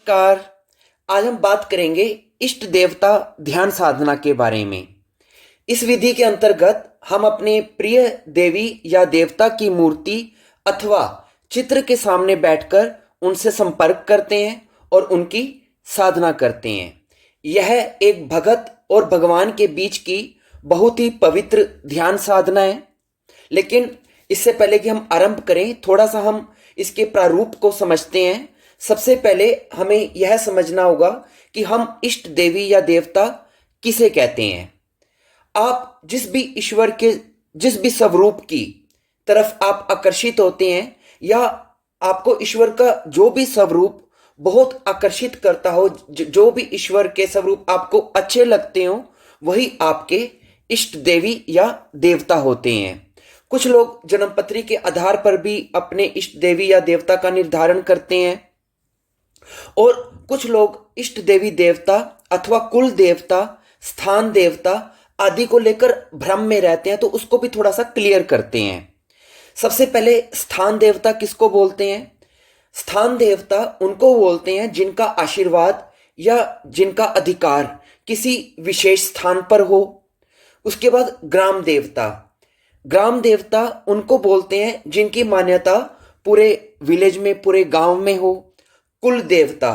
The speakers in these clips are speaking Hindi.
नमस्कार। आज हम बात करेंगे इष्ट देवता ध्यान साधना के बारे में। इस विधि के अंतर्गत हम अपने प्रिय देवी या देवता की मूर्ति अथवा चित्र के सामने बैठकर उनसे संपर्क करते हैं और उनकी साधना करते हैं। यह एक भगत और भगवान के बीच की बहुत ही पवित्र ध्यान साधना है। लेकिन इससे पहले कि हम आरंभ करें, थोड़ा सा हम इसके प्रारूप को समझते हैं। सबसे पहले हमें यह समझना होगा कि हम इष्ट देवी या देवता किसे कहते हैं। आप जिस भी ईश्वर के जिस भी स्वरूप की तरफ आप आकर्षित होते हैं या आपको ईश्वर का जो भी स्वरूप बहुत आकर्षित करता हो, जो भी ईश्वर के स्वरूप आपको अच्छे लगते हो, वही आपके इष्ट देवी या देवता होते हैं। कुछ लोग जन्मपत्री के आधार पर भी अपने इष्ट देवी या देवता का निर्धारण करते हैं और कुछ लोग इष्ट देवी देवता अथवा कुल देवता, स्थान देवता आदि को लेकर भ्रम में रहते हैं, तो उसको भी थोड़ा सा क्लियर करते हैं। सबसे पहले स्थान देवता किसको बोलते हैं? स्थान देवता उनको बोलते हैं जिनका आशीर्वाद या जिनका अधिकार किसी विशेष स्थान पर हो। उसके बाद ग्राम देवता, ग्राम देवता उनको बोलते हैं जिनकी मान्यता पूरे विलेज में, पूरे गांव में हो। कुल देवता,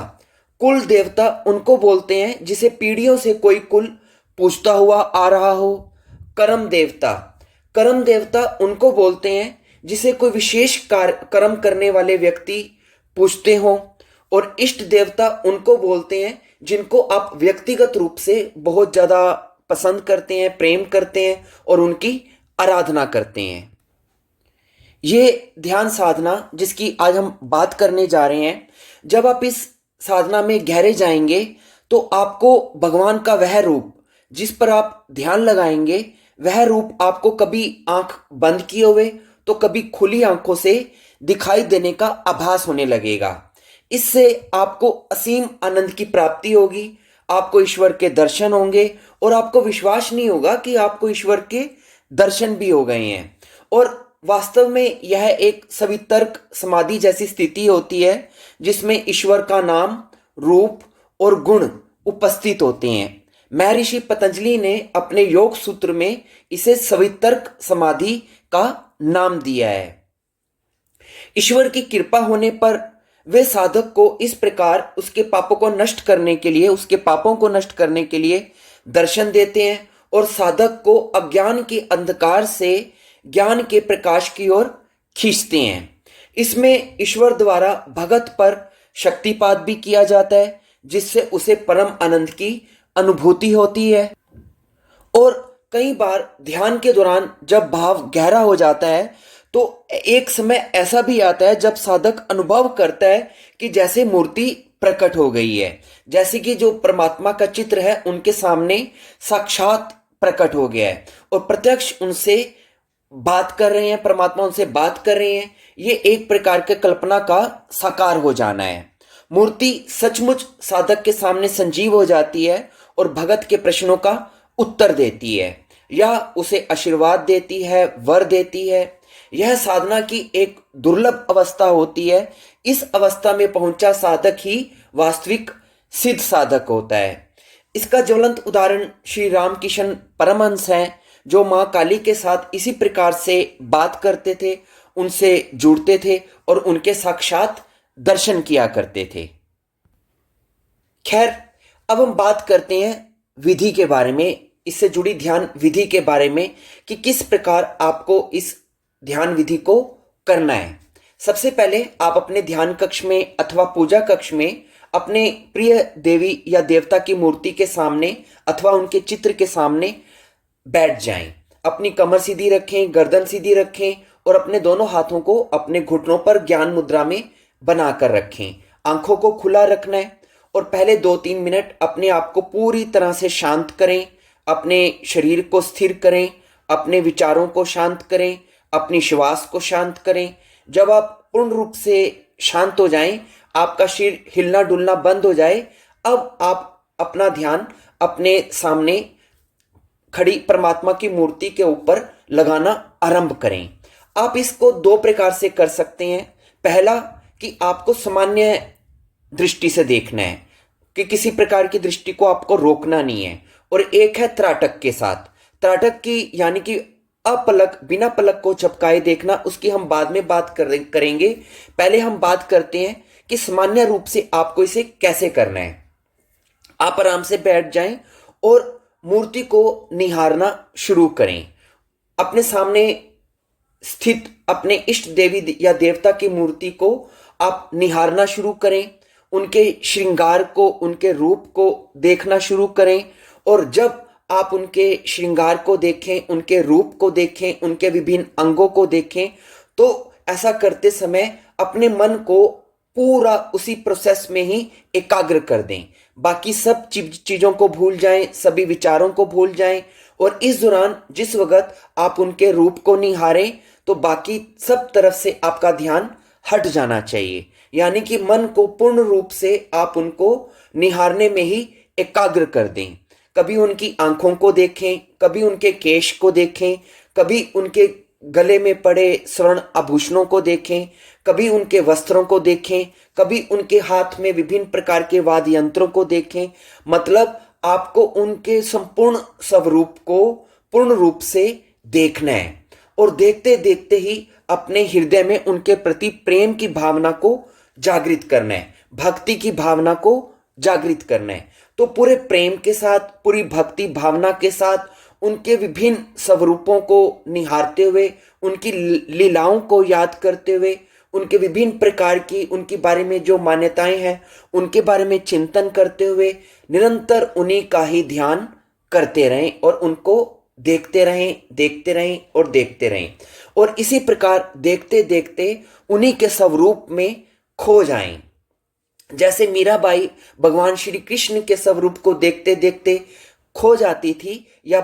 कुल देवता उनको बोलते हैं जिसे पीढ़ियों से कोई कुल पूजता हुआ आ रहा हो। कर्म देवता, कर्म देवता उनको बोलते हैं जिसे कोई विशेष कर्म करने वाले व्यक्ति पूजते हों। और इष्ट देवता उनको बोलते हैं जिनको आप व्यक्तिगत रूप से बहुत ज़्यादा पसंद करते हैं, प्रेम करते हैं और उनकी आराधना करते हैं। ये ध्यान साधना जिसकी आज हम बात करने जा रहे हैं, जब आप इस साधना में गहरे जाएंगे तो आपको भगवान का वह रूप जिस पर आप ध्यान लगाएंगे, वह रूप आपको कभी आंख बंद किए हुए तो कभी खुली आंखों से दिखाई देने का आभास होने लगेगा। इससे आपको असीम आनंद की प्राप्ति होगी, आपको ईश्वर के दर्शन होंगे और आपको विश्वास नहीं होगा कि आपको ईश्वर के दर्शन भी हो गए हैं। और वास्तव में यह एक सवितर्क समाधि जैसी स्थिति होती है जिसमें ईश्वर का नाम, रूप और गुण उपस्थित होते हैं। महर्षि पतंजलि ने अपने योग सूत्र में इसे सवितर्क समाधि का नाम दिया है। ईश्वर की कृपा होने पर वे साधक को इस प्रकार उसके पापों को नष्ट करने के लिए, उसके पापों को नष्ट करने के लिए दर्शन देते हैं और साधक को अज्ञान के अंधकार से ज्ञान के प्रकाश की ओर खींचते हैं। इसमें ईश्वर द्वारा भगत पर शक्तिपात भी किया जाता है जिससे उसे परम आनंद की अनुभूति होती है। और कई बार ध्यान के दौरान जब भाव गहरा हो जाता है तो एक समय ऐसा भी आता है जब साधक अनुभव करता है कि जैसे मूर्ति प्रकट हो गई है, जैसे कि जो परमात्मा का चित्र है उनके सामने साक्षात प्रकट हो गया है और प्रत्यक्ष उनसे बात कर रहे हैं, परमात्मा उनसे बात कर रहे हैं। ये एक प्रकार के कल्पना का साकार हो जाना है। मूर्ति सचमुच साधक के सामने संजीव हो जाती है और भगत के प्रश्नों का उत्तर देती है या उसे आशीर्वाद देती है, वर देती है। यह साधना की एक दुर्लभ अवस्था होती है। इस अवस्था में पहुंचा साधक ही वास्तविक सिद्ध साधक होता है। इसका ज्वलंत उदाहरण श्री रामकिशन परमहंस हैं, जो मां काली के साथ इसी प्रकार से बात करते थे, उनसे जुड़ते थे और उनके साक्षात दर्शन किया करते थे। खैर, अब हम बात करते हैं विधि के बारे में, इससे जुड़ी ध्यान विधि के बारे में कि किस प्रकार आपको इस ध्यान विधि को करना है। सबसे पहले आप अपने ध्यान कक्ष में अथवा पूजा कक्ष में अपने प्रिय देवी या देवता की मूर्ति के सामने अथवा उनके चित्र के सामने बैठ जाएं। अपनी कमर सीधी रखें, गर्दन सीधी रखें और अपने दोनों हाथों को अपने घुटनों पर ज्ञान मुद्रा में बनाकर रखें। आंखों को खुला रखना है और पहले 2-3 मिनट अपने आप को पूरी तरह से शांत करें। अपने शरीर को स्थिर करें, अपने विचारों को शांत करें, अपनी श्वास को शांत करें। जब आप पूर्ण रूप से शांत हो जाएं, आपका शरीर हिलना डुलना बंद हो जाए, अब आप अपना ध्यान अपने सामने खड़ी परमात्मा की मूर्ति के ऊपर लगाना आरंभ करें। आप इसको 2 प्रकार से कर सकते हैं। पहला कि आपको सामान्य दृष्टि से देखना है कि किसी प्रकार की दृष्टि को आपको रोकना नहीं है। और एक है त्राटक के साथ। त्राटक की यानी कि अपलक, बिना पलक को झपकाए देखना, उसकी हम बाद में बात करेंगे। पहले हम बात करते हैं कि सामान्य रूप से आपको इसे कैसे करना है। आप आराम से बैठ जाएं और मूर्ति को निहारना शुरू करें। अपने सामने स्थित अपने इष्ट देवी या देवता की मूर्ति को आप निहारना शुरू करें, उनके श्रृंगार को, उनके रूप को देखना शुरू करें। और जब आप उनके श्रृंगार को देखें, उनके रूप को देखें, उनके विभिन्न अंगों को देखें, तो ऐसा करते समय अपने मन को पूरा उसी प्रोसेस में ही एकाग्र कर दें। बाकी सब चीजों को भूल जाएं, सभी विचारों को भूल जाएं। और इस दौरान जिस वक्त आप उनके रूप को निहारें तो बाकी सब तरफ से आपका ध्यान हट जाना चाहिए, यानी कि मन को पूर्ण रूप से आप उनको निहारने में ही एकाग्र कर दें। कभी उनकी आंखों को देखें, कभी उनके केश को देखें, कभी उनके गले में पड़े स्वर्ण आभूषणों को देखें, कभी उनके वस्त्रों को देखें, कभी उनके हाथ में विभिन्न प्रकार के वाद्य यंत्रों को देखें। मतलब आपको उनके संपूर्ण स्वरूप को पूर्ण रूप से देखना है। और देखते देखते ही अपने हृदय में उनके प्रति प्रेम की भावना को जागृत करना है, भक्ति की भावना को जागृत करना है। तो पूरे प्रेम के साथ, पूरी भक्ति भावना के साथ उनके विभिन्न स्वरूपों को निहारते हुए, उनकी लीलाओं को याद करते हुए, उनके विभिन्न प्रकार की, उनके बारे में जो मान्यताएं हैं उनके बारे में चिंतन करते हुए निरंतर उन्हीं का ही ध्यान करते रहें और उनको देखते रहें, देखते रहें और देखते रहें। और इसी प्रकार देखते देखते उन्हीं के स्वरूप में खो जाएं। जैसे मीराबाई भगवान श्री कृष्ण के स्वरूप को देखते देखते खो जाती थी, या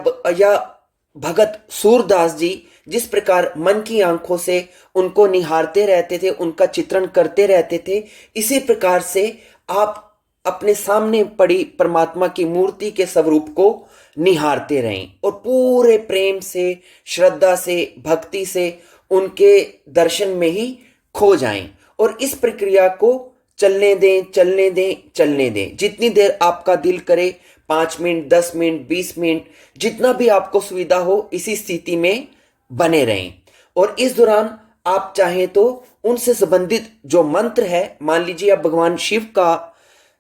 भगत सूरदास जी जिस प्रकार मन की आंखों से उनको निहारते रहते थे, उनका चित्रण करते रहते थे, इसी प्रकार से आप अपने सामने पड़ी परमात्मा की मूर्ति के स्वरूप को निहारते रहें और पूरे प्रेम से, श्रद्धा से, भक्ति से उनके दर्शन में ही खो जाएं। और इस प्रक्रिया को चलने दें, चलने दें, चलने दें। जितनी देर आपका दिल करे, 5 मिनट, 10 मिनट, 20 मिनट, जितना भी आपको सुविधा हो, इसी स्थिति में बने रहें। और इस दौरान आप चाहें तो उनसे संबंधित जो मंत्र है, मान लीजिए आप भगवान शिव का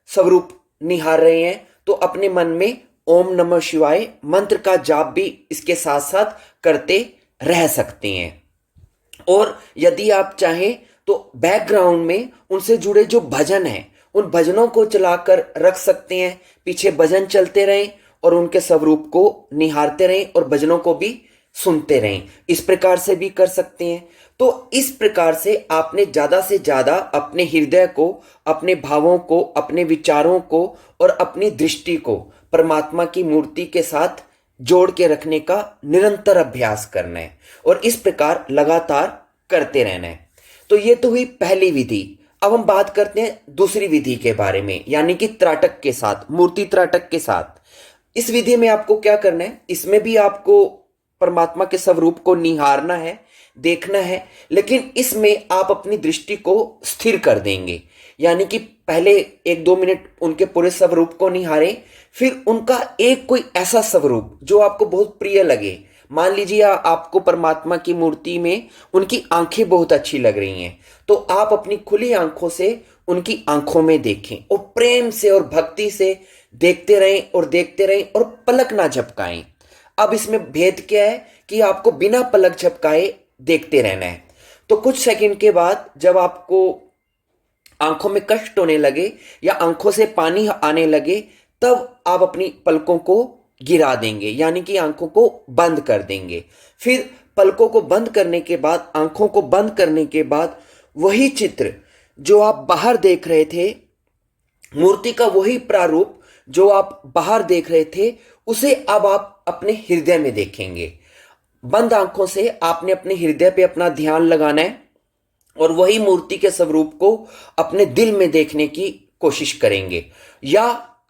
स्वरूप निहार रहे हैं, तो अपने मन में ओम नमः शिवाय मंत्र का जाप भी इसके साथ साथ करते रह सकते हैं। और यदि आप चाहें तो बैकग्राउंड में उनसे जुड़े जो भजन हैं उन भजनों को चलाकर रख सकते हैं, पीछे भजन चलते रहें और उनके स्वरूप को निहारते रहें और भजनों को भी सुनते रहें। इस प्रकार से भी कर सकते हैं। तो इस प्रकार से आपने ज्यादा से ज्यादा अपने हृदय को, अपने भावों को, अपने विचारों को और अपनी दृष्टि को परमात्मा की मूर्ति के साथ जोड़ के रखने का निरंतर अभ्यास करना है और इस प्रकार लगातार करते रहना है। तो ये तो हुई पहली विधि। अब हम बात करते हैं दूसरी विधि के बारे में, यानी कि त्राटक के साथ, मूर्ति त्राटक के साथ। इस विधि में आपको क्या करना है, इसमें भी आपको परमात्मा के स्वरूप को निहारना है, देखना है, लेकिन इसमें आप अपनी दृष्टि को स्थिर कर देंगे। यानी कि पहले 1-2 मिनट उनके पूरे स्वरूप को निहारें, फिर उनका एक कोई ऐसा स्वरूप जो आपको बहुत प्रिय लगे। मान लीजिए आपको परमात्मा की मूर्ति में उनकी आंखें बहुत अच्छी लग रही हैं, तो आप अपनी खुली आंखों से उनकी आंखों में देखें और प्रेम से और भक्ति से देखते रहें और देखते रहें और पलक ना झपकाएं। अब इसमें भेद क्या है कि आपको बिना पलक झपकाए देखते रहना है। तो कुछ सेकंड के बाद जब आपको आंखों में कष्ट होने लगे या आंखों से पानी आने लगे, तब आप अपनी पलकों को गिरा देंगे, यानी कि आंखों को बंद कर देंगे। फिर पलकों को बंद करने के बाद, आंखों को बंद करने के बाद वही चित्र जो आप बाहर देख रहे थे, मूर्ति का वही प्रारूप जो आप बाहर देख रहे थे, उसे अब आप अपने हृदय में देखेंगे। बंद आंखों से आपने अपने हृदय पे अपना ध्यान लगाना है और वही मूर्ति के स्वरूप को अपने दिल में देखने की कोशिश करेंगे। या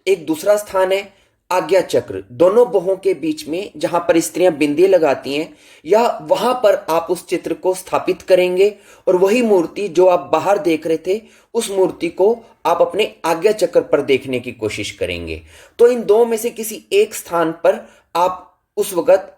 एक दूसरा स्थान है, आज्ञा चक्र दोनों बाहों के बीच में जहां पर स्त्रियां बिंदी लगाती हैं, या वहां पर आप उस चित्र को स्थापित करेंगे और वही मूर्ति जो आप बाहर देख रहे थे उस मूर्ति को आप अपने आज्ञा चक्र पर देखने की कोशिश करेंगे। तो इन दो में से किसी एक स्थान पर आप उस वक्त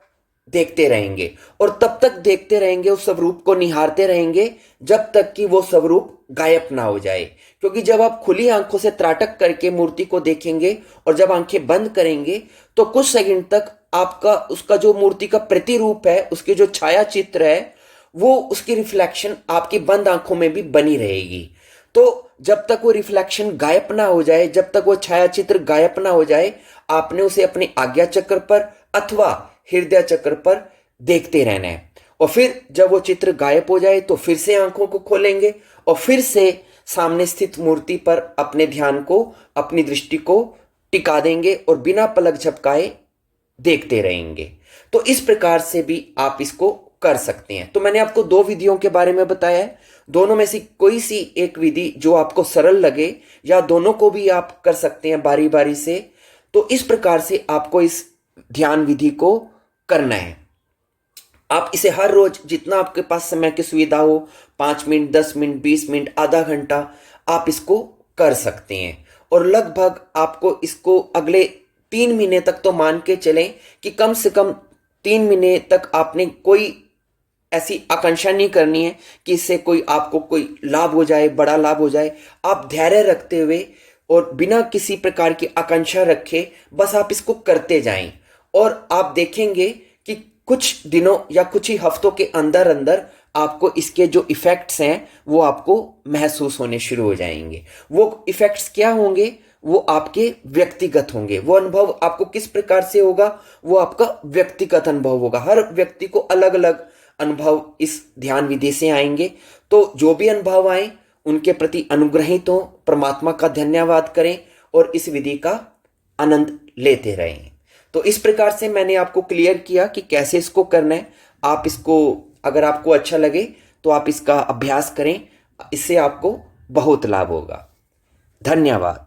देखते रहेंगे और तब तक देखते रहेंगे, उस स्वरूप को निहारते रहेंगे जब तक कि वो स्वरूप गायब ना हो जाए। क्योंकि जब आप खुली आंखों से त्राटक करके मूर्ति को देखेंगे और जब आंखें बंद करेंगे तो कुछ सेकंड तक आपका उसका जो मूर्ति का प्रतिरूप है, उसकी जो छाया चित्र है, वो उसकी रिफ्लेक्शन आपकी बंद आंखों में भी बनी रहेगी। तो जब तक वो रिफ्लेक्शन गायब ना हो जाए, जब तक वो छाया चित्र गायब ना हो जाए, आपने उसे अपने आज्ञा चक्र पर अथवा हृदय चक्र पर देखते रहना है। और फिर जब वो चित्र गायब हो जाए तो फिर से आंखों को खोलेंगे और फिर से सामने स्थित मूर्ति पर अपने ध्यान को, अपनी दृष्टि को टिका देंगे और बिना पलक झपकाए देखते रहेंगे। तो इस प्रकार से भी आप इसको कर सकते हैं। तो मैंने आपको दो विधियों के बारे में बताया है, दोनों में से कोई सी एक विधि जो आपको सरल लगे या दोनों को भी आप कर सकते हैं बारी बारी से। तो इस प्रकार से आपको इस ध्यान विधि को करना है। आप इसे हर रोज जितना आपके पास समय की सुविधा हो, 5 मिनट, 10 मिनट, 20 मिनट, आधा घंटा, आप इसको कर सकते हैं। और लगभग आपको इसको अगले 3 महीने तक तो मान के चलें कि कम से कम 3 महीने तक आपने कोई ऐसी आकांक्षा नहीं करनी है कि इससे कोई आपको कोई लाभ हो जाए, बड़ा लाभ हो जाए। आप धैर्य रखते हुए और बिना किसी प्रकार की आकांक्षा रखे बस आप इसको करते जाएं और आप देखेंगे कि कुछ दिनों या कुछ ही हफ्तों के अंदर अंदर आपको इसके जो इफेक्ट्स हैं वो आपको महसूस होने शुरू हो जाएंगे। वो इफेक्ट्स क्या होंगे? वो आपके व्यक्तिगत होंगे। वो अनुभव आपको किस प्रकार से होगा? वो आपका व्यक्तिगत अनुभव होगा। हर व्यक्ति को अलग अलग अनुभव इस ध्यान विधि से आएंगे। तो जो भी अनुभव आए उनके प्रति अनुग्रहित हो, परमात्मा का धन्यवाद करें और इस विधि का आनंद लेते रहें। तो इस प्रकार से मैंने आपको क्लियर किया कि कैसे इसको करना है। आप इसको, अगर आपको अच्छा लगे तो आप इसका अभ्यास करें, इससे आपको बहुत लाभ होगा। धन्यवाद।